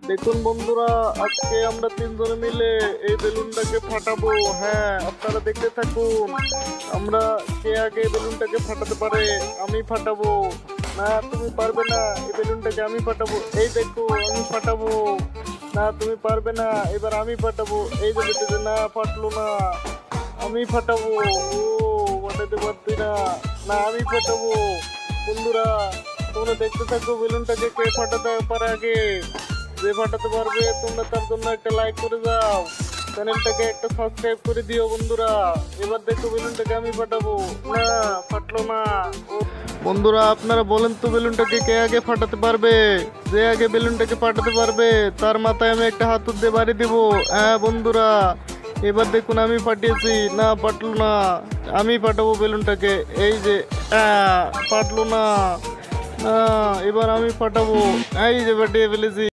দেখুন বন্ধুরা, আজকে আমরা তিনজনে মিলে এই বেলুনটাকে ফাটাবো। হ্যাঁ, আপনারা দেখতে থাকুন। আমরা কে আগে বেলুনটাকে ফাটাতে পারে। আমি ফাটাবো। না, তুমি পারবে না। এই বেলুনটাকে আমি ফাটাবো। এই দেখো, আমি ফাটাবো। না, তুমি পারবে না। এবার আমি ফাটাবো। এই যে বেটেছে, না ফাটলো না। আমি ফাটাবো। ও, ফাটাতে পারছি না। না, আমি ফাটাবো। বন্ধুরা, তোমরা দেখতে থাকো বেলুনটাকে কে ফাটাতে পারে আগে। যে ফাটাতে পারবে তোমরা তার জন্য একটা লাইক করে যাও, চ্যানেলটাকে একটা সাবস্ক্রাইব করে দিও বন্ধুরা। এবার দেখো বেলুনটাকে আমি ফাটাবো। না, ফাটলো না। ও বন্ধুরা, আপনারা বলেন তো বেলুনটাকে কে আগে ফাটাতে পারবে। যে আগে বেলুনটাকে ফাটাতে পারবে তার মাথায় আমি একটা হাতুড় দিয়ে বাড়ি দিব। হ্যাঁ বন্ধুরা, এবার দেখুন আমি ফাটিয়েছি। না, ফাটলো না। আমি ফাটাবো বেলুনটাকে। এই যে ফাটলো না। না, এবার আমি ফাটাবো। এই যে ফাটিয়ে ফেলেছি।